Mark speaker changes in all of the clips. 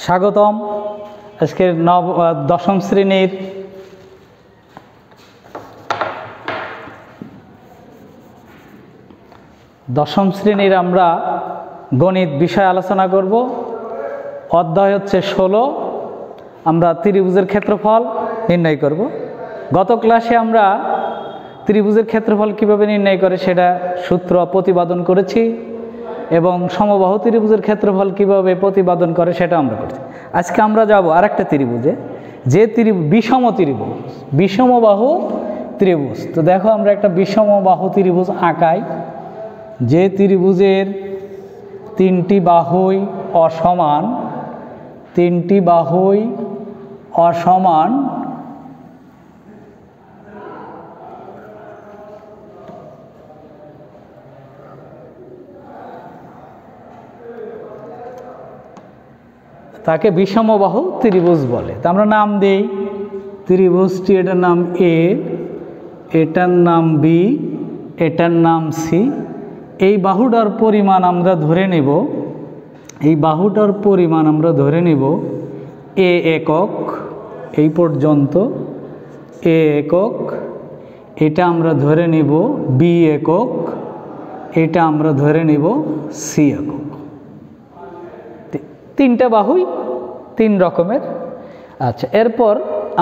Speaker 1: স্বাগতম আজকের দশম শ্রেণীর আমরা গণিত বিষয় আলোচনা করব। অধ্যায় হচ্ছে 16। আমরা ত্রিভুজের ক্ষেত্রফল নির্ণয় করব। গত ক্লাসে আমরা ত্রিভুজের ক্ষেত্রফল কিভাবে নির্ণয় করে সেটা সূত্র প্রতিপাদন করেছি এবং সমবাহু ত্রিভুজের ক্ষেত্রফল কিভাবে প্রতিপাদন করে সেটা আমরা করছি। আজকে আমরা যাব আরেকটা ত্রিভুজে, যে বিষমবাহু ত্রিভুজ। তো দেখো আমরা একটা বিষমবাহু ত্রিভুজ আঁকাই, যে ত্রিভুজের তিনটি বাহুই অসমান, তাকে বিষমবাহু ত্রিভুজ বলে। তা আমরা নাম দেই ত্রিভুজটি, এটার নাম এ, এটার নাম বি, এটার নাম সি। এই বাহুটার পরিমাণ আমরা ধরে নেব, এ একক, এই পর্যন্ত এ একক। এটা আমরা ধরে নেব বি একক, এটা আমরা ধরে নেব সি একক। তিনটা বাহুই তিন রকমের। আচ্ছা, এরপর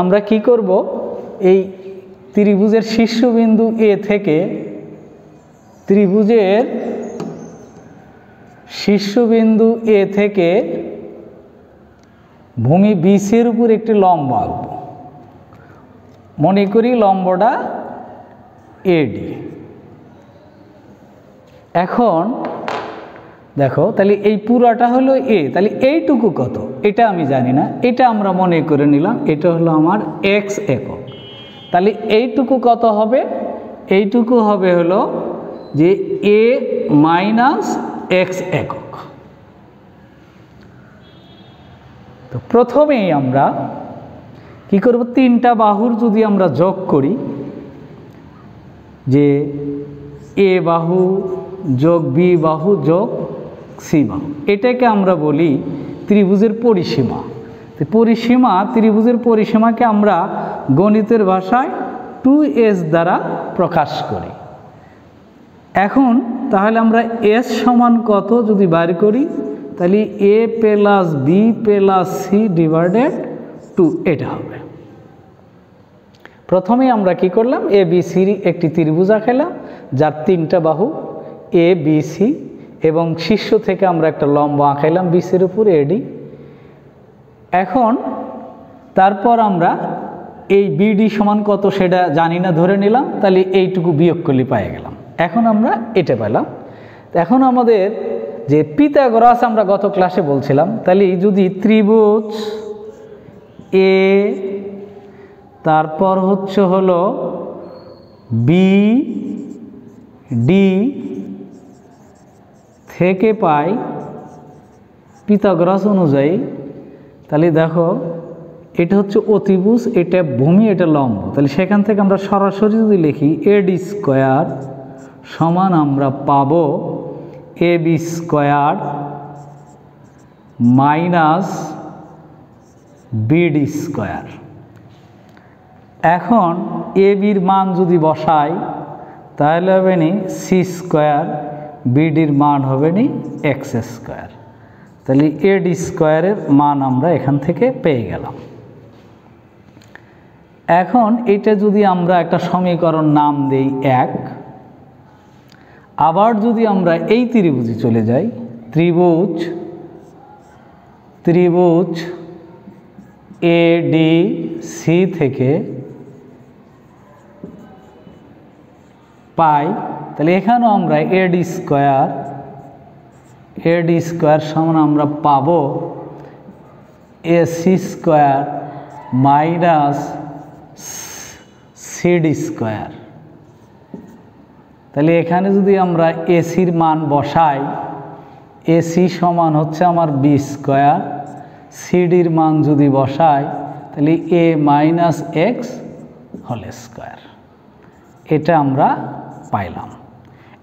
Speaker 1: আমরা কি করব, এই ত্রিভুজের শীর্ষবিন্দু এ থেকে ভূমি বিসির উপর একটি লম্ব আঁকব। মনে করি লম্বটা এডি। এখন দেখো, তাহলে এই পুরাটা হলো এ, তাহলে এইটুকু কত এটা আমি জানি না, এটা আমরা মনে করে নিলাম এটা হলো আমার এক্স একক। তাহলে এইটুকু কত হবে? এইটুকু হবে হলো যে এ মাইনাস এক্স একক। তো প্রথমেই আমরা কি করব, তিনটা বাহুর যদি আমরা যোগ করি, যে এ বাহু যোগ বি বাহু যোগ সি বাহু, এটাকে আমরা বলি ত্রিভুজের পরিসীমা। ত্রিভুজের পরিসীমাকে আমরা গণিতের ভাষায় 2s দ্বারা প্রকাশ করি। এখন তাহলে আমরা এস সমান কত যদি বার করি, তাহলে a plus b plus c divided 2 এটা হবে। প্রথমে আমরা কি করলাম, এ বি সির একটি ত্রিভুজ আঁকালাম যার তিনটা বাহু এ বি সি, এবং শীর্ষ থেকে আমরা একটা লম্ব আঁকাইলাম বিসির উপর এডি। এখন তারপর আমরা এই বিডি সমান কত সেটা জানি না, ধরে নিলাম, তাহলে এইটুকু বিয়োগ করলে পেয়ে গেলাম। এখন আমরা এটা পেলাম। এখন আমাদের যে পিথাগোরাস আমরা গত ক্লাসে বলছিলাম, তাহলে যদি ত্রিভুজ এ তারপর হলো বি ডি থেকে পাই পিথাগোরাস অনুযায়ী, তাহলে দেখো এটা হচ্ছে অতিভুজ, এটা ভূমি, এটা লম্ব। তাহলে সেখান থেকে আমরা সরাসরি যদি লিখি এডি স্কোয়ার সমান আমরা পাবো a b square minus BD square. এখন এ বির মান যদি বসাই তাহলে হবে নি সি স্কোয়ার, বিডির মান হবে নি এক্স স্কোয়ার। তাহলে এডি স্কোয়ারের মান আমরা এখান থেকে পেয়ে গেলাম। এখন এটা যদি আমরা একটা সমীকরণ নাম দেই 1, আবার যদি আমরা এই ত্রিভুজে চলে যাই, ত্রিভুজ এ ডি সি থেকে পাই, তাহলে এখানেও আমরা এডি স্কোয়ার সমান আমরা পাবো A C square minus CD square. তাহলে এখানে যদি আমরা এসির মান বসাই, এসি সমান হচ্ছে আমার বি স্কোয়ার, সিডির মান যদি বসাই তাহলে এ মাইনাস এক্স হোল স্কোয়ার, এটা আমরা পাইলাম।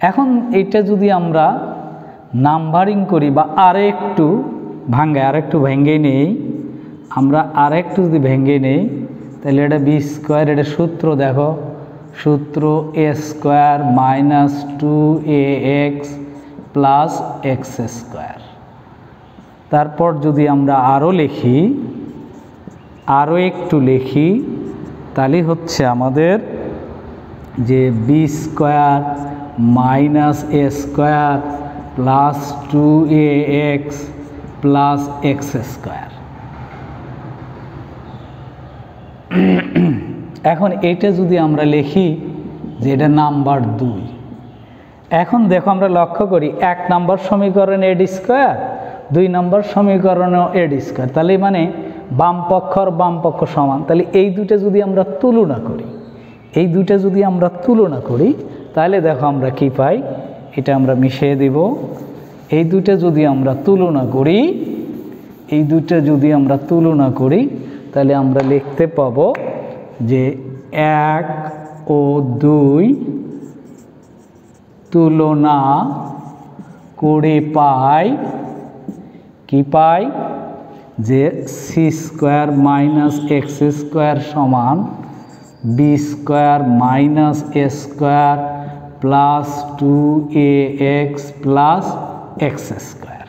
Speaker 1: এখন এটা যদি আমরা নাম্বারিং করি বা আরেকটু ভাঙ্গে আরেকটু ভেঙে নেই, আমরা আরেকটু যদি ভেঙে নেই তাহলে এটা বি স্কোয়ার, এটা সূত্র দেখো, সূত্র a square minus 2ax plus x square. তারপর যদি আমরা আরও লিখি, আরও একটু লিখি, তাহলে হচ্ছে আমাদের যে b square minus a square plus 2ax plus x square. এখন এটা যদি আমরা লিখি যে এটা নাম্বার 2, এখন দেখো আমরা লক্ষ্য করি 1 নম্বর সমীকরণে এডি স্কোয়ার, 2 নম্বর সমীকরণেও এডি স্কোয়ার, তাহলে মানে বাম পক্ষ আর বাম পক্ষ সমান। তাহলে এই দুটো যদি আমরা তুলনা করি, এই দুটো যদি আমরা তুলনা করি তাহলে দেখো আমরা কি পাই, এটা আমরা মিশিয়ে দেব। এই দুটো যদি আমরা তুলনা করি, এই দুটো যদি আমরা তুলনা করি তাহলে আমরা লিখতে পাবো যে 1 ও 2 তুলনা করে পাই, কি পাই, যে C square minus x square সমান b square minus a square plus 2ax plus x square.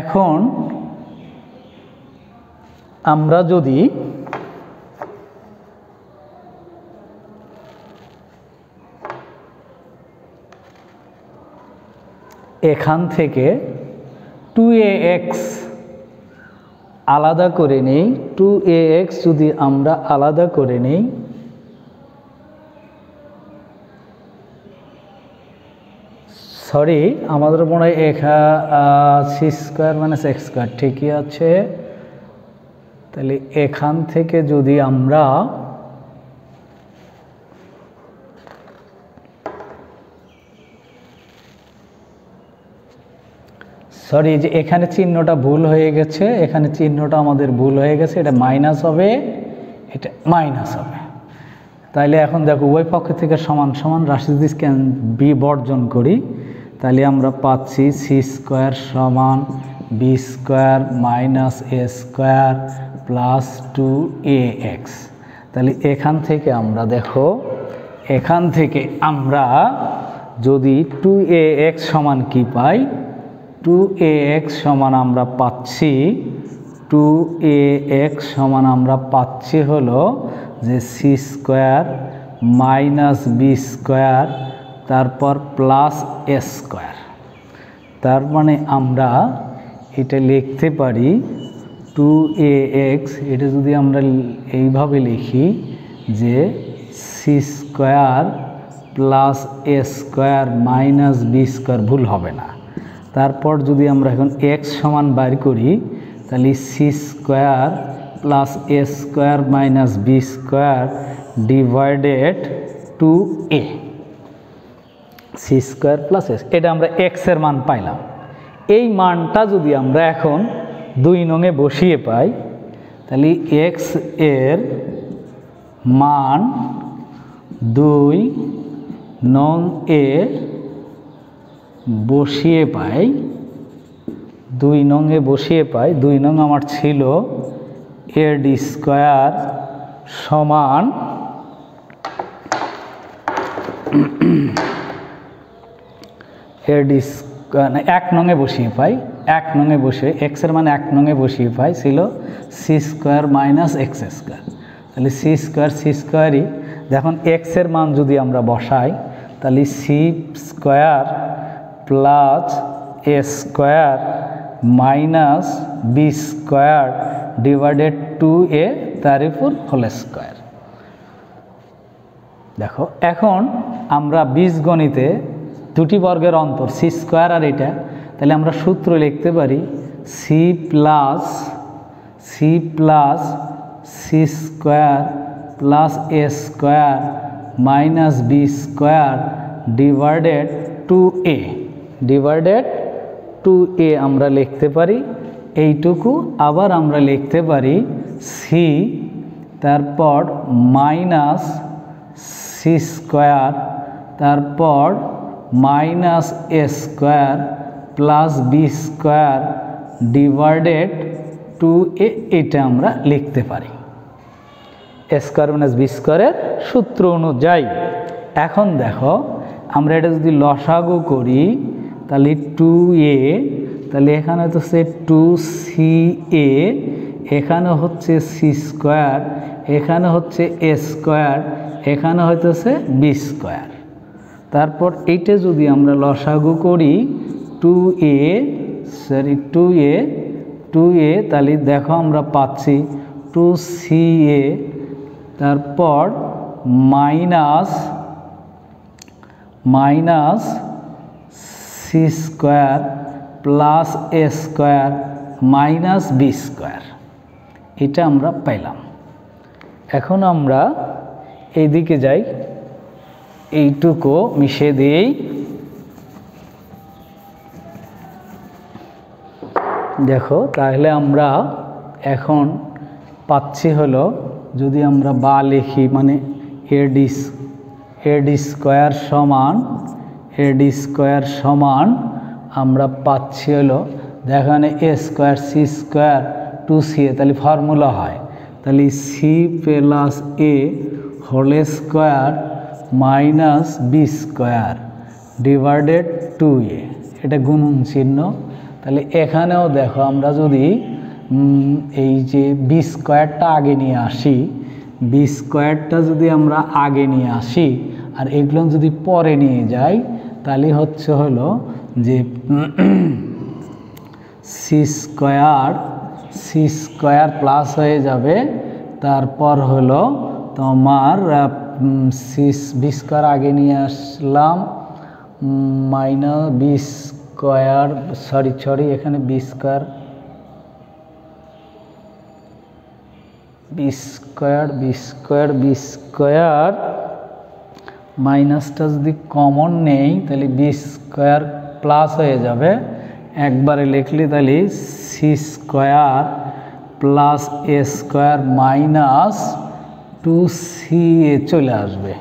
Speaker 1: এখন আমরা যদি এখান থেকে 2ax আলাদা করে নেই, 2ax যদি আমরা আলাদা করে নেই, সরি আমাদের মনে হয় C square minus x square ঠিকই আছে। তাহলে এখান থেকে যদি আমরা সরি যে এখানে চিহ্নটা ভুল হয়ে গেছে, এখানে চিহ্নটা আমাদের ভুল হয়ে গেছে, এটা মাইনাস হবে, এটা মাইনাস হবে। তাইলে এখন দেখো উভয় পক্ষ থেকে সমান সমান রাশি যদি বি বর্জন করি তাহলে আমরা পাচ্ছি সি স্কোয়ার সমান b square minus a square plus 2ax। তাহলে এখান থেকে আমরা দেখো, এখান থেকে আমরা যদি 2ax সমান কি পাই, 2ax সমান আমরা পাচ্ছি, 2ax সমান আমরা পাচ্ছি হলো যে C square minus B square তারপর প্লাস এ স্কোয়ার। তার মানে আমরা এটা লিখতে পারি 2ax, এটা যদি আমরা এইভাবে লিখি যে সি স্কোয়ার প্লাস এ স্কোয়ার মাইনাস বি স্কোয়ার, ভুল হবে না। তারপর যদি আমরা এখন এক্স সমান বার করি তাহলে সি স্কোয়ার প্লাস এ square minus B square divided 2a, c square plus s, এটা আমরা এক্সের মান পাইলাম। এই মানটা যদি আমরা এখন 2 নঙে বসিয়ে পাই তাহলে এক্স এর মান 2 নং এ বসিয়ে পাই, 2 নঙে বসিয়ে পাই। 2 নং আমার ছিল এ ডি স্কোয়ার সমান এ ডি স্কোয়ার, 1 নঙে বসিয়ে পাই, 1 নঙে বসে এক্সের মানে 1 নঙে বসিয়ে পাই ছিল c square minus x square. তাহলে সি স্কোয়ারই, দেখুন এক্সের মান যদি আমরা বসাই তাহলে সি স্কোয়ার প্লাস এ square minus B square divided 2a তার উপর হোল স্কোয়ার। দেখো এখন আমরা বীজগণিতে দুটি বর্গের অন্তর সি স্কোয়ার আর এটা, তাহলে আমরা সূত্র লিখতে পারি c plus c square plus এ square minus B square divided 2a, divided 2a আমরা লিখতে পারি এইটুকু। আবার আমরা লিখতে পারি সি তারপর মাইনাস সি স্কোয়ার তারপর minus a square plus b square divided 2a, এটা আমরা লিখতে পারি এ স্কোয়ার মাইনাস বি স্কোয়ারের সূত্র অনুযায়ী। এখন দেখো আমরা এটা যদি লসাগু করি তাহলে 2a, তাহলে এখানে হচ্ছে 2ca, এখানে হচ্ছে সি স্কোয়ার, এখানে হচ্ছে এ স্কোয়ার, এখানে হইতেছে বি স্কোয়ার। তারপর এইটা যদি আমরা লসাগু করি 2a, তাহলে দেখো আমরা পাচ্ছি 2ca, তারপর মাইনাস সি স্কোয়ার প্লাস এ স্কোয়ার মাইনাস বি স্কোয়ার, এটা আমরা পাইলাম। এখন আমরা এইদিকে যাই, এইটুকু মিশিয়ে দিই। দেখো তাহলে আমরা এখন পাচ্ছি হলো, যদি আমরা বা লিখি মানে এডি স্কোয়ার সমান আমরা পাচ্ছি হলো, দেখানে a square c square 2ca, তাহলে ফর্মুলা হয়, তাহলে c plus a whole square minus B square divided 2a, এটা গুণন চিহ্ন। তাহলে এখানেও দেখো আমরা যদি এই যে বি স্কোয়ারটা আগে নিয়ে আসি, বি স্কোয়ারটা যদি আমরা আগে নিয়ে আসি আর এগুলো যদি পরে নিয়ে যাই, তাহলে হচ্ছে হলো যে সি স্কোয়ার প্লাস হয়ে যাবে, তারপর হলো তোমার বি স্কোয়ার আগে নিয়ে আসলাম মাইনাস বি স্কোয়ার, সরি এখানে বি স্কোয়ার মাইনাসটা যদি কমন নেই তাহলে বি স্কোয়ার প্লাস হয়ে যাবে, একবারে লিখলে তাহলে সি স্কোয়ার প্লাস এ স্কোয়ার মাইনাস 2ca চলে আসবে,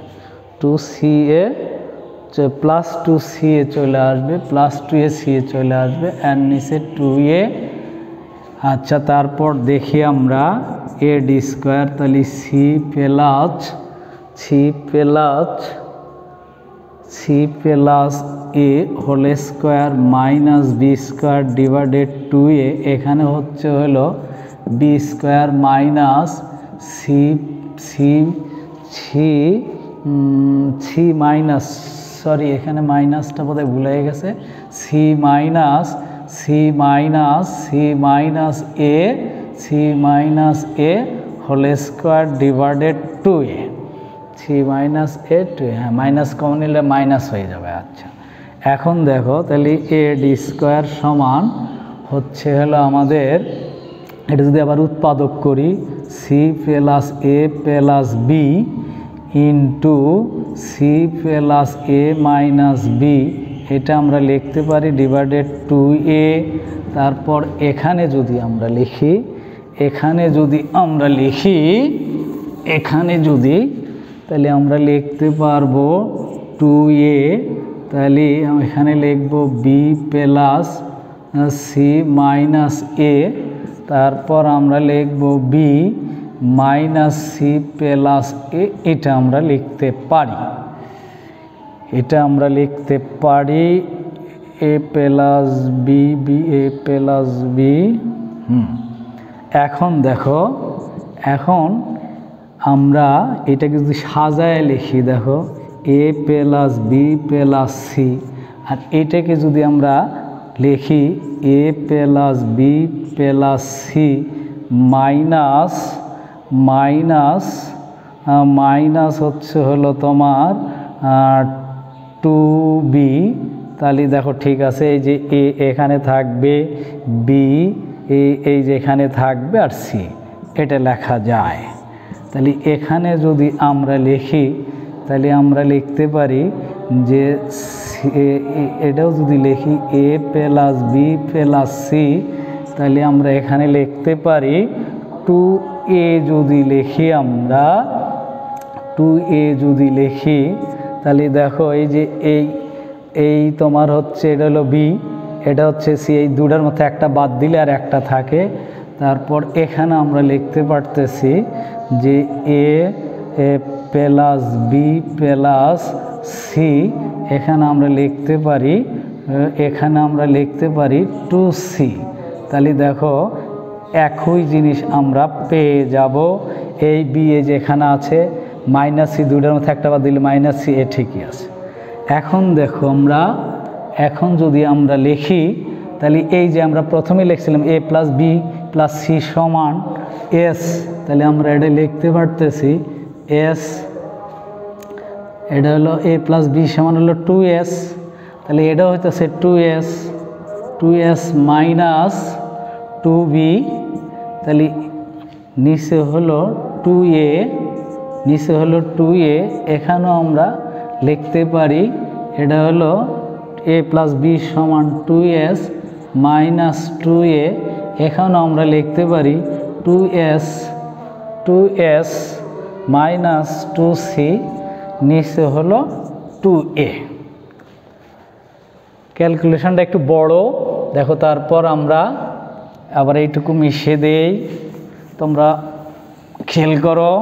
Speaker 1: 2ca প্লাস 2ca চলে আসবে, প্লাস 2a চলে আসবে, এর নিচে 2a। আচ্ছা, তারপর দেখি আমরা এ ডি স্কোয়ার, তাহলে c plus a whole square minus B square divided 2a, এখানে হচ্ছে হলো b square minus c minus, sorry এখানে মাইনাসটা বোধহয় ভুলে গেছে, c minus a whole square divided 2a, হ্যাঁ মাইনাস কমন নিলে মাইনাস হয়ে যাবে। আচ্ছা, এখন দেখো তাহলে এ ডি স্কোয়ার সমান হচ্ছে হলো আমাদের, এটা যদি আবার উৎপাদক করি c plus a plus b into c plus a minus b, এটা আমরা লিখতে পারি ডিভাইডেড 2a। তারপর এখানে যদি আমরা লিখি তাহলে আমরা লিখতে পারবো 2a, তাহলে এখানে লিখব বি প্লাস সি মাইনাস এ, তারপর আমরা লিখব বি মাইনাস সি প্লাস এ, এটা আমরা লিখতে পারি, এ প্লাস বি। এখন দেখো, এখন আমরা এটাকে যদি সাজায় লিখি, দেখো a plus b plus c, আর এটাকে যদি আমরা লিখি a plus b plus c minus হচ্ছে হলো তোমার 2b, তাহলে দেখো ঠিক আছে, এই যে এ এখানে থাকবে, বি এই যে এখানে থাকবে, আর সি এটা লেখা যায়। তাহলে এখানে যদি আমরা লিখি তাহলে আমরা লিখতে পারি যে এটাও যদি লিখি a plus b plus C, তাহলে আমরা এখানে লিখতে পারি 2a যদি লিখি তাহলে দেখো এই যে এই এই তোমার হচ্ছে এটা হলো বি, এটা হচ্ছে সি, এই দুটার মধ্যে একটা বাদ দিলে আর একটা থাকে। তারপর এখানে আমরা লিখতে পারতেছি যে এ প্লাস বি প্লাস সি, এখানে আমরা লিখতে পারি 2c। তাহলে দেখো একই জিনিস আমরা পেয়ে যাব। এই বি এ যেখানে আছে মাইনাস সি, দুটার মধ্যে একটা বাদ দিলে মাইনাস সি, এ ঠিকই আছে। এখন দেখো এখন যদি আমরা লিখি তাহলে এই যে আমরা প্রথমে লিখছিলাম এ প্লাস বি প্লাস সি সমান এস, তাহলে আমরা এটা লিখতে পারতেছি এস, এটা হলো এ প্লাস বি সমান হলো 2s, তাহলে এটা হইতেছে 2s মাইনাস 2b, তাহলে নিচে হলো 2a, এখানেও আমরা লিখতে পারি এটা হলো a প্লাস বি সমান 2s মাইনাস 2a, এখানেও আমরা লিখতে পারি 2s মাইনাস 2c, নিচে হলো 2a। ক্যালকুলেশনটা একটু বড় দেখো, তারপর আমরা আবার এইটুকু মিশিয়ে দেই, তোমরা খেয়াল করো।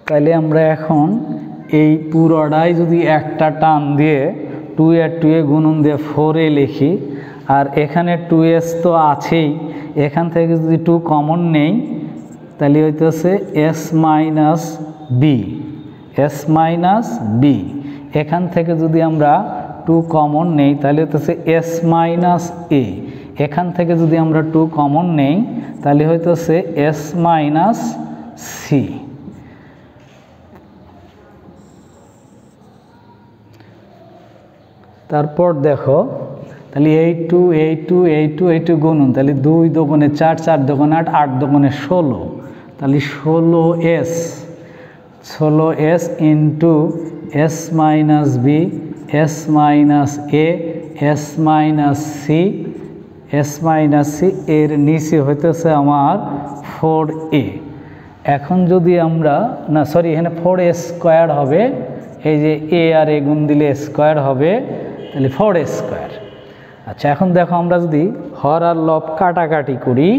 Speaker 1: তাহলে আমরা এখন এই পুরোটাই যদি একটা টান দিয়ে 2 এ গুণন দিয়ে 4a লিখি, আর এখানে 2s তো আছেই, এখান থেকে যদি 2 কমন নেই তাহলে হইতেছে s মাইনাস বি, এখান থেকে যদি আমরা 2 কমন নেই তাহলে হইতেছে s মাইনাস এ, এখান থেকে যদি আমরা 2 কমন নেই তাহলে হইতেছে s মাইনাস সি। তারপর দেখো তাহলে 8 গুণন, তাহলে 2 দোকানে 4, 4 দোকানে 8, 8 দোকানে 16, তাহলে 16s into s minus B, s minus এ, s মাইনাস সি, এর নিচে হইতেছে আমার 4a। এখন যদি আমরা এখানে 4a স্কোয়ার হবে, এই যে এ আর এ গুণ দিলে স্কোয়ার হবে, তাহলে 4a স্কোয়ার। আচ্ছা, এখন দেখো আমরা যদি হর আর লব কাটাকাটি করি,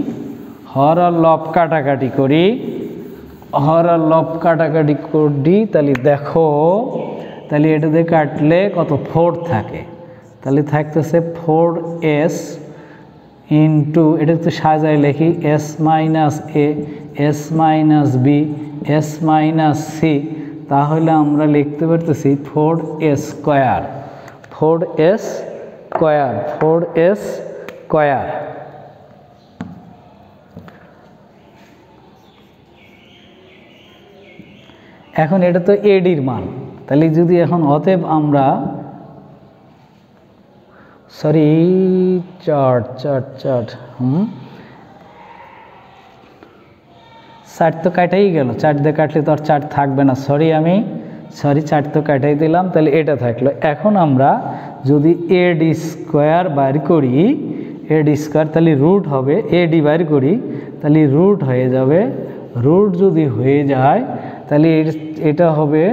Speaker 1: তাহলে দেখো তাহলে এটাতে কাটলে কত 4 থাকে, তাহলে থাকতেছে 4s ইন্টু, এটা তো সাজায় লিখি s মাইনাস এ, s minus B, s minus C, তাহলে আমরা লিখতে পারতেছি 4s স্কোয়ার। এখন এটা তো এডির মান, তাহলে যদি এখন অতএব আমরা চার তো কাটাই গেল, 4 দিয়ে কাটলে তো আর 4 থাকবে না, 4 তো কাটাই দিলাম, তাহলে এটা থাকলো। এখন আমরা যদি এডি স্কোয়ার বাইর করি, তাহলে রুট হবে, এডি বাইর করি তাহলে রুট হয়ে যাবে, রুট যদি হয়ে যায় তাহলে এটা হবে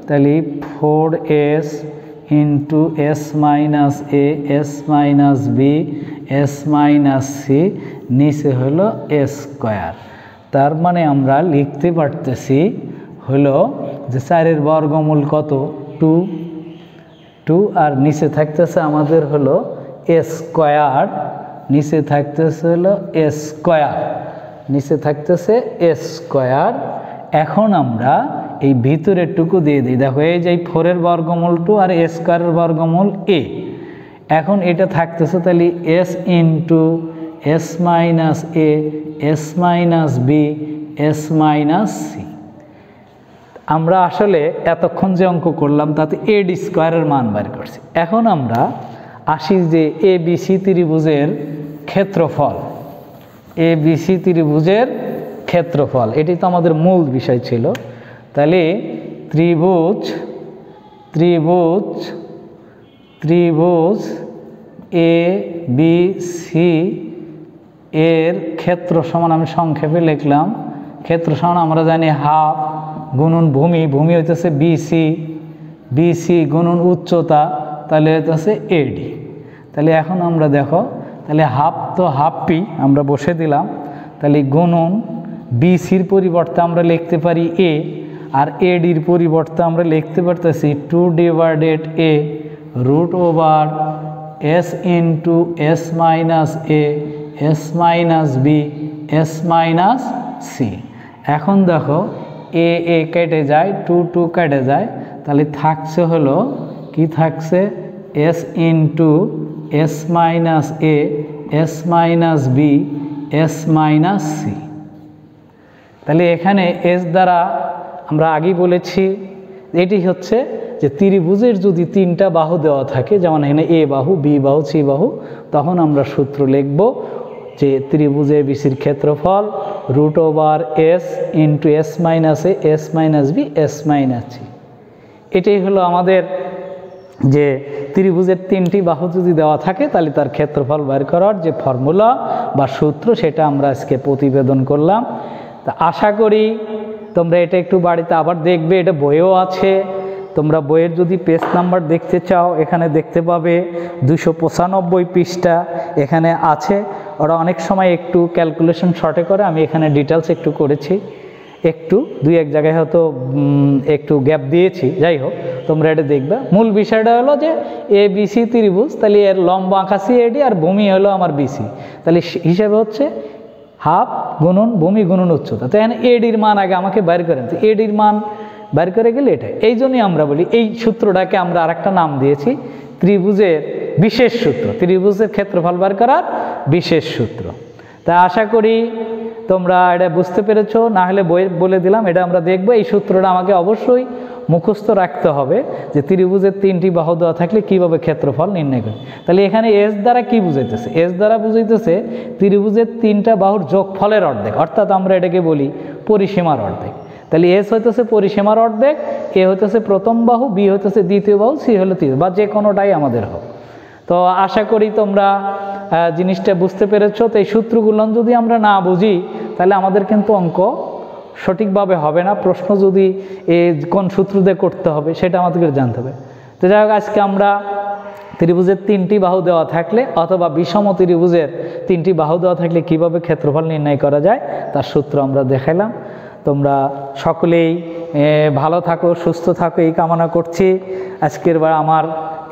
Speaker 1: তাহলে 4s ইন্টু s মাইনাস এ, s minus B, s minus C, নিচে হলো s স্কোয়ার। তার মানে আমরা লিখতে পারতেছি হলো যে 4-এর বর্গমূল কত 2, আর নিচে থাকতেছে আমাদের হলো s স্কোয়ার, s স্কোয়ার। এখন আমরা এই ভিতরের টুকু দিয়ে দিই, দেখো এই যে 4-এর বর্গমূল 2 আর s স্কোয়ারের বর্গমূল a, এখন এটা থাকতেছে তাহলে s ইন্টু s মাইনাস এ, s minus B, s minus C. আমরা আসলে এতক্ষণ যে অঙ্ক করলাম তাতে এডি স্কোয়ারের মান বের করছি। এখন আমরা আসি যে এবিসি ত্রিভুজের ক্ষেত্রফল, এটি তো আমাদের মূল বিষয় ছিল। তাহলে ত্রিভুজ এ বি সি এর ক্ষেত্র সমান, আমি সংক্ষেপে লিখলাম, ক্ষেত্র সমান আমরা জানি হাফ গুণন ভূমি, ভূমি হইতেছে বিসি, বিসি গুণন উচ্চতা, তাহলে হইতেছে এডি। তাহলে এখন আমরা দেখো, তাহলে হাফ তো হাফ পি আমরা বসে দিলাম, তাহলে গুণন বিসির পরিবর্তে আমরা লিখতে পারি এ, আর এডির পরিবর্তে আমরা লিখতে পারতেছি 2 divided a root over S into S minus A S minus B S minus C. এখন দেখো এ এ কেটে যায়, 2 2 কেটে যায়, তাহলে থাকছে হলো কি থাকছে S into S minus A S minus B S minus C. তাহলে এখানে এস দ্বারা আমরা আগেই বলেছি এটি হচ্ছে যে ত্রিভুজের যদি 3টা বাহু দেওয়া থাকে, যেমন এখানে এ বাহু, বি বাহু, সি বাহু, তখন আমরা সূত্র লিখব যে ত্রিভুজ এবিসির ক্ষেত্রফল root over S into S minus A S minus B S minus C. এটাই হলো আমাদের যে ত্রিভুজের 3টি বাহু যদি দেওয়া থাকে তাহলে তার ক্ষেত্রফল বের করার যে ফর্মুলা বা সূত্র, সেটা আমরা আজকে প্রতিবেদন করলাম। তা আশা করি তোমরা এটা একটু বাড়িতে আবার দেখবে, এটা বইয়েও আছে। তোমরা বইয়ের যদি পেজ নাম্বার দেখতে চাও এখানে দেখতে পাবে 295 পৃষ্ঠা এখানে আছে। ওরা অনেক সময় একটু ক্যালকুলেশন শর্টে করে, আমি এখানে ডিটেলস একটু করেছি, একটু 2-1 জায়গায় হয়তো একটু গ্যাপ দিয়েছি। যাই হোক, তোমরা এটা দেখবে। মূল বিষয়টা হলো যে এ বিসি ত্রিভুজ, তাহলে এর লম্ব আঁকা সি এডি আর ভূমি হলো আমার বিসি, তাহলে হিসাবে হচ্ছে হাফ গুণন ভূমি গুণন উচ্চতা। তো এখানে এডির মান আগে আমাকে বের করেন, তো এডির মান বের করে গেলে এটা, এই জন্যই আমরা বলি এই সূত্রটাকে আমরা আরেকটা নাম দিয়েছি ত্রিভুজের বিশেষ সূত্র, ত্রিভুজের ক্ষেত্রফল বের করার বিশেষ সূত্র। তাই আশা করি তোমরা এটা বুঝতে পেরেছো, না হলে বই বলে দিলাম, এটা আমরা দেখবো। এই সূত্রটা আমাকে অবশ্যই মুখস্থ রাখতে হবে যে ত্রিভুজের 3টি বাহু দেওয়া থাকলে কীভাবে ক্ষেত্রফল নির্ণয় করি। তাহলে এখানে এস দ্বারা কি বুঝাইতেছে? এস দ্বারা বুঝাইতেছে ত্রিভুজের 3টা বাহুর যোগফলের অর্ধেক, অর্থাৎ আমরা এটাকে বলি পরিসীমার অর্ধেক। তাহলে এস হইতেছে পরিসীমার অর্ধেক, এ হইতেছে প্রথম বাহু, বি হইতেছে দ্বিতীয় বাহু, সি হলো তৃতীয়, বা যে কোনোটাই আমাদের হোক। তো আশা করি তোমরা জিনিসটা বুঝতে পেরেছো। তো এই সূত্রগুলো যদি আমরা না বুঝি তাহলে আমাদের কিন্তু অঙ্ক সঠিকভাবে হবে না। প্রশ্ন যদি কোন সূত্র দিয়ে করতে হবে সেটা আমাদেরকে জানতে হবে। তো যাই হোক, আজকে আমরা ত্রিভুজের 3টি বাহু দেওয়া থাকলে অথবা বিষম ত্রিভুজের 3টি বাহু দেওয়া থাকলে কিভাবে ক্ষেত্রফল নির্ণয় করা যায় তার সূত্র আমরা দেখাইলাম। তোমরা সকলেই ভালো থাকো, সুস্থ থাকো, এই কামনা করছি। আজকের বার আমার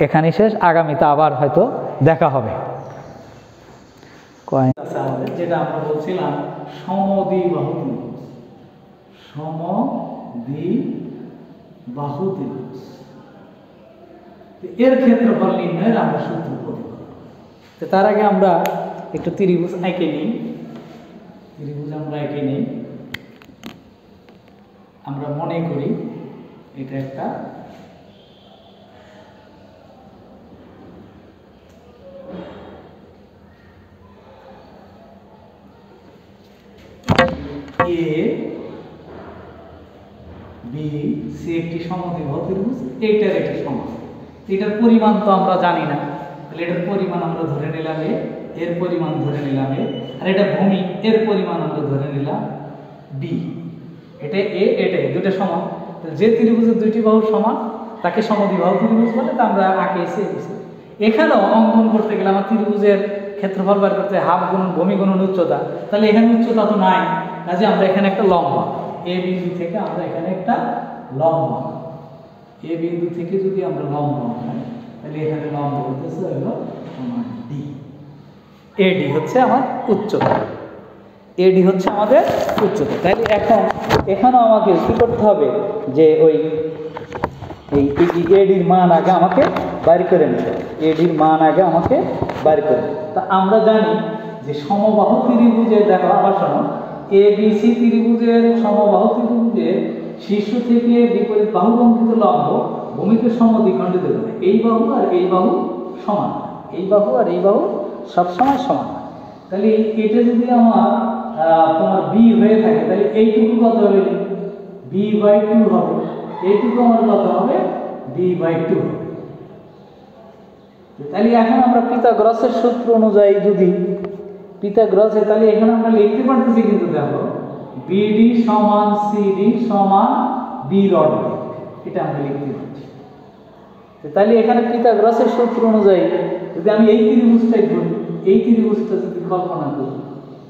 Speaker 1: এখানেই শেষ, আগামীতে আবার হয়তো দেখা হবে। আমাদের যেটা আমরা বলছিলাম সমদ্বিবাহু ত্রিভুজ, সমদ্বিবাহু ত্রিভুজ, এর ক্ষেত্রফল নির্ণয়ের আমরা সূত্র প্রতিপাদন। তো তার আগে আমরা একটু ত্রিভুজ এঁকে নিই। ত্রিভুজ আমরা এঁকে নিই। আমরা মনে করি এটা একটা এ বি সি একটি সমদ্বিবাহু ত্রিভুজ, এইটার একটি সমান। এটার পরিমাণ তো আমরা জানি না, তাহলে এটার পরিমাণ আমরা ধরে নিলাম এ, এর পরিমাণ ধরে নিলাম এ, আর এটা ভূমি, এর পরিমাণ আমরা ধরে নিলাম বি। এটা এ, এটা এ, দুটো সমান। যে ত্রিভুজের 2টি বাহু সমান তাকে সমদ্বিবাহু ত্রিভুজ বলে। তা আমরা আঁকেছি। এখানেও অঙ্কন করতে গেলে আমার ত্রিভুজের ক্ষেত্রফল বের করতে হাফ গুণন ভূমি গুণন উচ্চতা, তাহলে এখানে উচ্চতা তো নাই, কাজে আমরা এখানে একটা লম্ব, এ বিন্দু থেকে আমরা এখানে একটা লম্ব, এ বিন্দু থেকে যদি আমরা লম্ব আঁকাই তাহলে এখানে লম্ব হতেছে হলো আমার ডি। এডি হচ্ছে আমার উচ্চতা, এডি হচ্ছে আমাদের উচ্চতা। তাহলে এখন এখানেও আমাকে কি করতে হবে যে ওই এই এডির মান আগে আমাকে বাইর করে নিতে হবে, এডির মান আগে আমাকে বাইর করে নিতে হবে। তা আমরা জানি যে সমবাহু ত্রিভুজের, দেখো আবার শোনো, এ বি সি ত্রিভুজের সমবাহু ত্রিভুজের শীর্ষ থেকে বিপরীত বাহুবঙ্কিত লম্ব ভূমিকে সমদ্বিখণ্ডিত করে। এই বাহু আর এই বাহু সমান, এই বাহু আর এই বাহু সবসময় সমান। তাহলে এটা যদি আমার তোমার বি হয়ে থাকে তাহলে এইটুকু কত হবে? b/2 হবে। এইটুকু আমার কত হবে? b/2 হবে। তাহলে এখন আমরা পিথাগোরাসের সূত্র অনুযায়ী যদি পিথাগোরাসে, তাহলে এখানে আমরা লিখতে পারতেছি কিন্তু দেখো BD সমান CD সমান বির অর্ধেক, এটা আমরা লিখতে পারছি। তাহলে এখানে পিথাগোরাসের সূত্র অনুযায়ী যদি আমি এই ত্রিভুজটাই ধরি, এই ত্রিভুজটা যদি কল্পনা করি,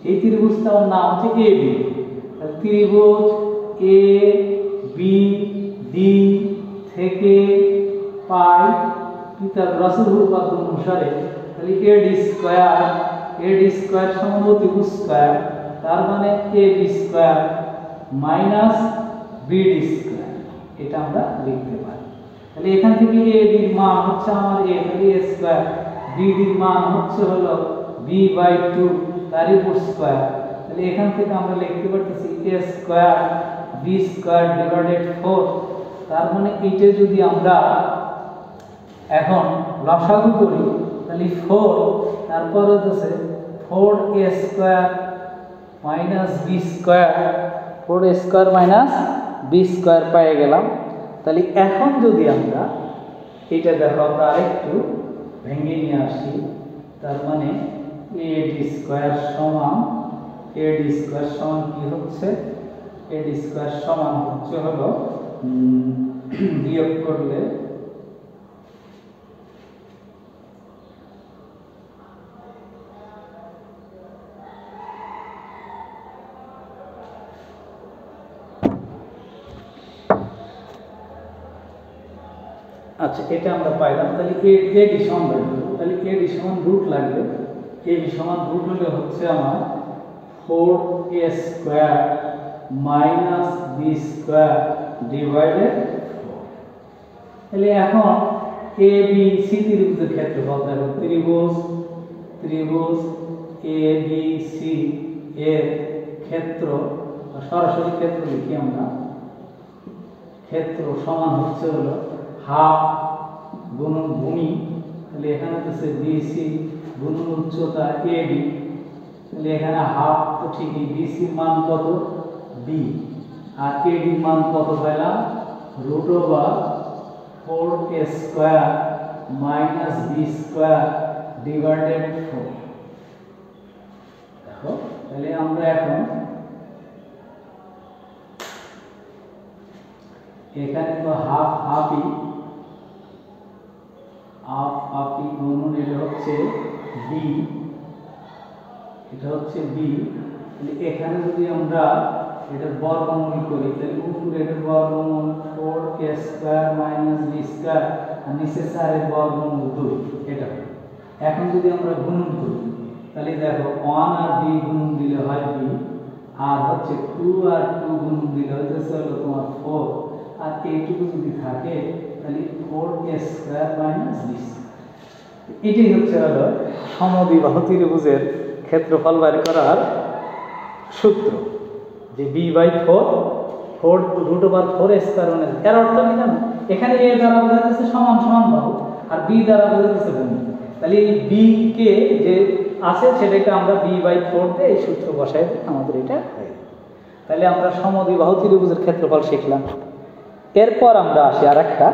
Speaker 1: এই ত্রিভুজটার নাম হচ্ছে এ বি। ত্রিভুজ এ বি ডি থেকে পাই পিথাগোরাসের উপপাদ্য অনুসারে, তাহলে এ ডি স্কয়ার সমান অতিভুজ স্কয়ার, তার মানে a b square minus b d square, এটা আমরা লিখতে পারি। তাহলে এখান থেকে এ ডির মান হচ্ছে আমার এ, তাহলে এ স্কয়ার, বি ডির মান হচ্ছে হলো বি বাই 2 তার উপর স্কয়ার। তাহলে এখান থেকে আমরা লিখতে পারতেছি এ স্কয়ার বি স্কয়ার ডিভাইডেড 4, তার মানে এইটা যদি আমরা এখন লসাগু করি তাহলে 4, তারপর হচ্ছে 4a square minus B square, 4a square minus B square পেয়ে গেলাম। তাহলে এখন যদি আমরা এটা দেখো আমরা আরেকটু ভেঙে নিয়ে আসি, তার মানে এ ডি স্কয়ার সমান কি হচ্ছে, এ ডি স্কয়ার সমান হচ্ছে হলো বিয়োগ করলে আচ্ছা এটা আমরা পাইলাম। তাহলে এ ডি সমান লাগবে, তাহলে এ ডি সমান রুট লাগবে, এ ডি সমান রুট হলে হচ্ছে আমার 4a square minus B square divided 4। তাহলে এখন এ বি সি ত্রিভুজের ক্ষেত্রফল দেখো, ত্রিভুজ এ বি সি এর ক্ষেত্র, সরাসরি ক্ষেত্র লিখি আমরা, ক্ষেত্র সমান হচ্ছে হলো হাফ গুণন ভূমি, তাহলে এখানে হচ্ছে বিসি গুণন উচ্চতা এ বি, তাহলে এখানে হাফ তো ঠিকই, বিসির মান কত বি, আর এ ডির মান কত পেলাম root over 4a square minus B square divided 4। দেখো তাহলে আমরা এখন এখানে তো হাফই গুণন এটা হচ্ছে বি, তাহলে এখানে যদি আমরা এটার বর্গমূল করি তাহলে উপরে এটার বর্গমূল 4a square minus B square আর নিচে 4 এর বর্গমূল 2, এটা। এখন যদি আমরা গুণন করি তাহলে দেখো 1 আর b গুণন দিলে হয় b, আর হচ্ছে 2 আর 2 গুণন দিলে হচ্ছে হলো তোমার 4, আর এইটুকু যদি থাকে তাহলে 4a square minus B square. এটাই হচ্ছে হলো সমদ্বিবাহু ত্রিভুজের ক্ষেত্রফল বের করার সূত্র, যে B by 4 root over 4a square মানে এর অর্থ কি জানো, এখানে এ দ্বারা বোঝাচ্ছে সমান বাহু আর বি দ্বারা বোঝাচ্ছে ভূমি, তাহলে এই বি কে যে আছে সেটাকে আমরা বি বাই 4 দিয়ে এই সূত্র বসাই দিই, আমাদের এটা হয়ে গেল। তাহলে আমরা সমদ্বিবাহু ত্রিভুজের ক্ষেত্রফল শিখলাম। এরপর আমরা আসি আরেকটা,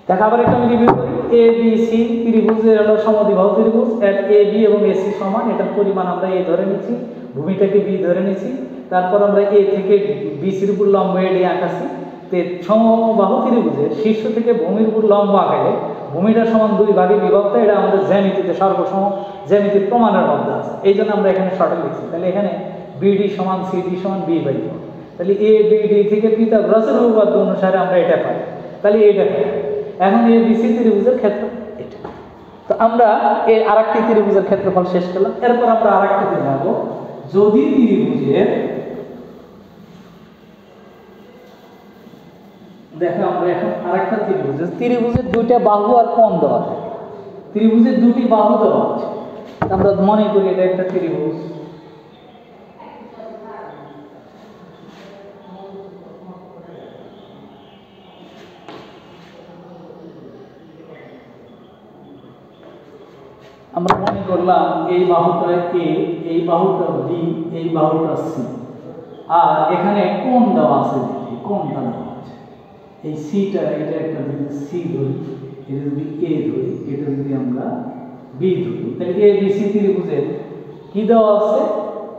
Speaker 1: দেখো আবার একটু আমি রিভিউ করি। এ বি সি ত্রিভুজের হলো সমদ্বিবাহু ত্রিভুজ, এর এ বি এবং এ সি সমান, এটার পরিমাণ আমরা এ ধরে নিচ্ছি, ভূমিটাকে বি ধরে নিচ্ছি, তারপর আমরা এ থেকে বি সির উপর লম্ব এডি আঁকাছি। তো সমবাহু ত্রিভুজের শীর্ষ থেকে ভূমির উপর লম্ব আঁকালে ভূমিটা সমান 2 ভাগে বিভক্ত, এটা আমাদের জ্যামিতিতে সর্বসম জ্যামিতির প্রমাণের মধ্যে আছে, এই জন্য আমরা এখানে শর্টে লিখছি। তাহলে এখানে বিডি সমান সিডি সমান বি বাই 4, তাহলে এ বিডি থেকে পিথাগোরাসের উপপাদ্য অনুসারে আমরা এটা পাই, তাহলে এটা পাই। এখন এ বি সি ত্রিভুজের ক্ষেত্র এটা। তো আমরা এই আরেকটি ত্রিভুজের ক্ষেত্রফল শেষ করলাম। এরপর আমরা আরেকটিতে যাব, যদি ত্রিভুজের দেখো আমরা এখন আরেকটা ত্রিভুজের দুইটা বাহু আর কোণ দেওয়া থাকে, ত্রিভুজের দুটি বাহু দেওয়া আছে, আমরা মনে করি এটা একটা ত্রিভুজ, আমরা মনে করলাম এই বাহুটা এ, এই বাহুটা বি, এই বাহুটা সি, আর এখানে কোণ দেওয়া আছে, কোণটা দেওয়া আছে, এই সিটা, এটা একটা যদি সি ধরি, এটা যদি এ ধরি, এটা যদি আমরা বি ধরি, তাহলে এ বি সি ত্রিভুজের কি দেওয়া আছে,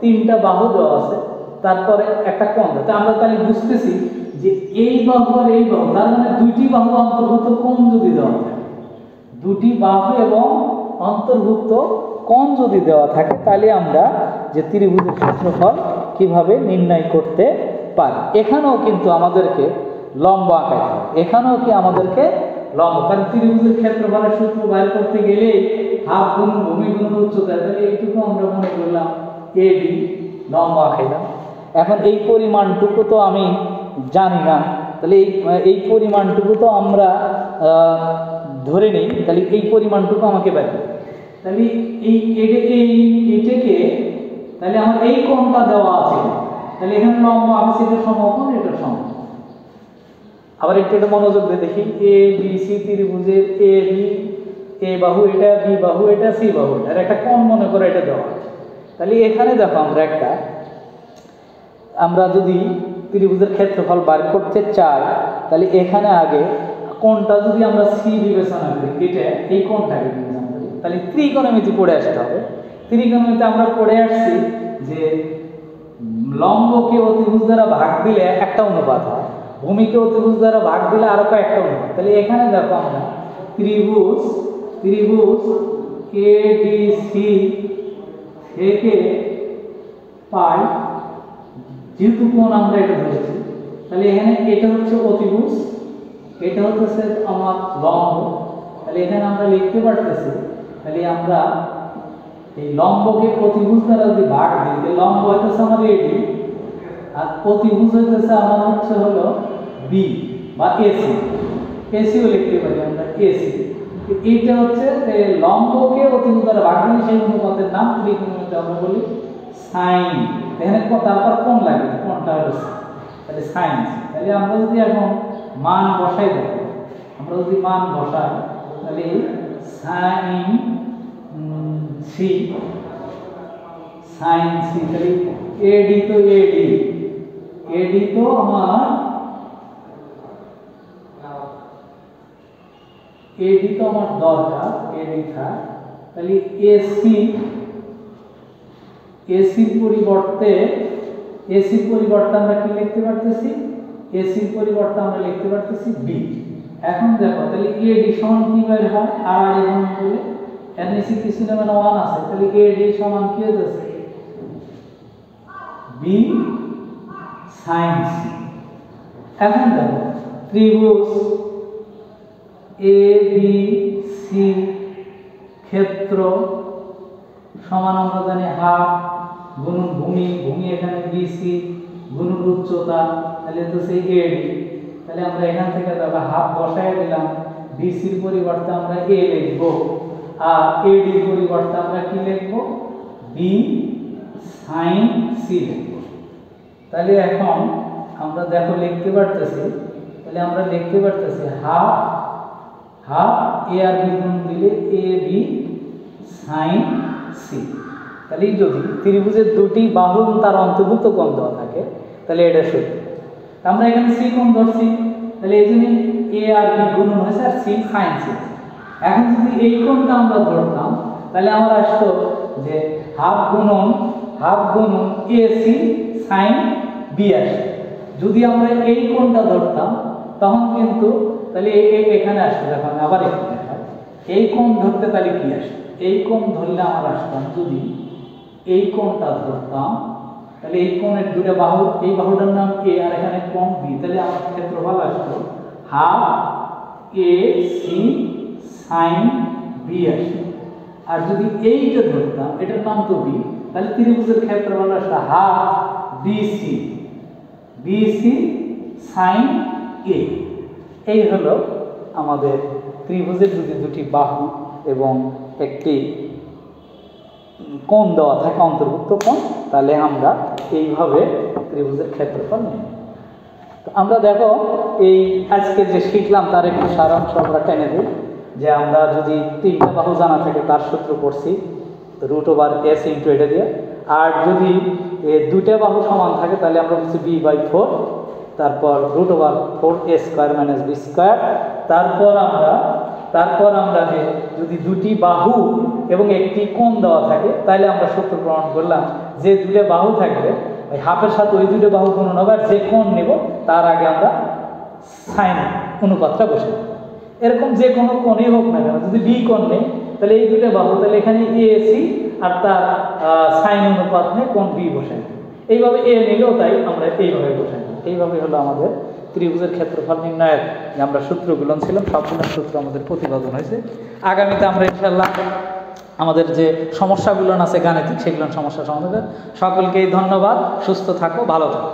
Speaker 1: 3টা বাহু দেওয়া আছে, তারপরে একটা কোণ দেওয়া। আমরা তাহলে বুঝতেছি যে এই বাহু আর এই বাহু, তার মানে দুইটি বাহু অন্তর্ভুক্ত কোণ যদি দেওয়া থাকে, দুটি বাহু এবং অন্তর্ভুক্ত কোণ যদি দেওয়া থাকে, তাহলে আমরা যে ত্রিভুজের ক্ষেত্রফল কিভাবে নির্ণয় করতে পারি। এখানেও কিন্তু আমাদেরকে লম্ব আঁকাতে হবে, এখানেও কি আমাদেরকে লম্ব, কারণ ত্রিভুজের ক্ষেত্রফলের সূত্র বাইর করতে গেলে হাফ গুণ ভূমি গুণ উচ্চতা, তাহলে এইটুকু আমরা মনে করলাম এডি, লম্ব আঁকাইলাম। এখন এই পরিমাণটুকু তো আমি জানি না, তাহলে এই পরিমাণটুকু তো আমরা ধরে নিই, তাহলে এই পরিমাণটুকু আমাকে বের করতে, তাহলে এইটাকে, তাহলে আমার এই কোণটা দেওয়া আছে, তাহলে এখানে লম্ব আঁকছি, এটা সমকোণ, এটা সমকোণ। আবার এটা মনোযোগ দিয়ে দেখি, এ বি সি ত্রিভুজের এ বি, এ বাহু এটা, বি বাহু এটা, সি বাহু এটা, আর একটা কোণ মনে করে এটা দেওয়া আছে। তাহলে এখানে দেখো আমরা যদি ত্রিভুজের ক্ষেত্রফল বার করতে চাই, তাহলে এখানে আগে কোণটা যদি আমরা সি বিবেচনা করি, এটা এই কোণটাকে বিবেচনা করি, তাহলে ত্রিকোণমিতি পড়ে আসতে হবে। ত্রিকোণমিতি আমরা পড়ে আসছি যে লম্বকে অতিভুজ দ্বারা ভাগ দিলে একটা অনুপাত হয়, ভূমিকে অতিভুজ দ্বারা ভাগ দিলে আরো কয়েকটা অনুপাত। তাহলে এখানে দেখো আমরা ত্রিভুজ এডিসি থেকে পাই, যেহেতু কোণ আমরা এটা ধরেছি, তাহলে এখানে এটা হচ্ছে অতিভুজ, এটা হচ্ছে আমার লম্ব, তাহলে এখানে আমরা লিখতে পারতেছি, তাহলে আমরা এই লম্বকে অতিভুজ দ্বারা যদি ভাগ দিই, তাহলে লম্ব হইতেছে আমার এডি, আর অতিভুজ হইতেছে আমার হচ্ছে হলো বি বা এসি, এসিও লিখতে পারি আমরা এসি। এইটা হচ্ছে লম্বকে অতিভুজ দ্বারা ভাগ দিলে সেই অনুপাতের নাম ত্রিকোণমিতি আমরা বলি সাইন। এখানে তারপর কোণ লাগে, কোণটা হলো তাহলে সাইন। তাহলে আমরা যদি এখন মান বসাই দেব, আমরা যদি মান বসাই, তাহলে সাইন সি, সাইন সি, তাহলে এডি তো এডি তো আমার দরকার, এডি থাক, তাহলে এসির পরিবর্তে আমরা কি লিখতে পারতেছি, এসির পরিবর্তে আমরা লিখতে পারতেছি বি। এখন দেখো তাহলে এডি সমান কি বের হয়, আর এখান বলে এর নিচে কিছু না মানে 1 আছে, তাহলে এডি সমান কি হচ্ছে বি সাইন সি। এখন দেখো ত্রিভুজ এ বি সি ক্ষেত্র সমান আমরা জানি হাফ গুণন ভূমি, এখানে বিসি গুণন উচ্চতা, তাহলে তো সেই এডি। তাহলে আমরা এখান থেকে দেখো হাফ বসায় দিলাম, বিসির পরিবর্তে আমরা এ লিখব, আর এডির পরিবর্তে আমরা কি লিখব, বি সাইন সি লিখব। তাহলে এখন আমরা দেখো লিখতে পারতেছি, তাহলে আমরা লিখতে পারতেছি হাফ এ আর বি গুণ দিলে এ বি সাইন সি। তাহলে যদি ত্রিভুজের দুটি বাহু তার অন্তর্ভুক্ত কোণ দেওয়া থাকে, তাহলে এটা সত্য। আমরা এখানে সি কোণ ধরছি, তাহলে এই জন্য এ আর বি গুণন হয়েছে আর সি সাইন সি। এখন যদি এই কোণটা আমরা ধরতাম, তাহলে আমার আসতো যে হাফ গুণন এ সি সাইন বি আসে। যদি আমরা এই কোণটা ধরতাম, তখন কিন্তু তাহলে এখানে আসতো, দেখো আমি আবার একটু দেখাই, এই কোণ ধরতে তাহলে কি আসে, এই কোণ ধরলে আমার আসতাম, যদি এই কোণটা ধরতাম, তাহলে এই কোণের দুটো বাহু, এই বাহুটার নাম এ আর এখানে কোণ বি, তাহলে আমার ক্ষেত্রফল আসতো half A C sine B আসে। আর যদি এইটা ধরতাম, এটার নাম তো বি, তাহলে ত্রিভুজের ক্ষেত্রফল আসতো হাফ বিসি সাইন এ। এই হলো আমাদের ত্রিভুজের যদি দুটি বাহু এবং একটি কোণ দেওয়া থাকে অন্তর্ভুক্ত কোণ, তাহলে আমরা এইভাবে ত্রিভুজের ক্ষেত্রফল নিই। তো আমরা দেখো এই আজকে যে শিখলাম তার একটু সারাংশ আমরা টেনে দিই, যে আমরা যদি তিনটা বাহু জানা থাকে তার সূত্র পড়ছি √s ইন্টু এটা দিয়ে, আর যদি দুইটা বাহু সমান থাকে তাহলে আমরা বলছি b/4, তারপর √4a² - b²। তারপর আমরা যে যদি দুটি বাহু এবং একটি কোণ দেওয়া থাকে, তাহলে আমরা সূত্র প্রমাণ করলাম যে দুটো বাহু থাকবে ওই হাফের সাথে ওই দুটো বাহু গুণন হবে, আর যে কোণ নেব তার আগে আমরা সাইন অনুপাতটা বসে দেব। এরকম যে কোনো কোণই হোক না কেন, যদি বি কোণ নেই তাহলে এই দুটো বাহু, তাহলে এখানে এ সি আর তার সাইন অনুপাত নিয়ে কোণ বি বসে নেব। এইভাবে এ নিলেও তাই আমরা এইভাবে বসে নেব। এইভাবে হলো আমাদের ত্রিভুজের ক্ষেত্রফল নির্ণয়ের যে আমরা সূত্রগুলো ছিলাম সবগুলো সূত্র আমাদের প্রতিপাদন হয়েছে। আগামীতে আমরা ইনশাআল্লাহ আমাদের যে সমস্যাগুলো আছে গাণিতিক, সেগুলো সমস্যা সমাধান। সকলকেই ধন্যবাদ, সুস্থ থাকো, ভালো থাকো।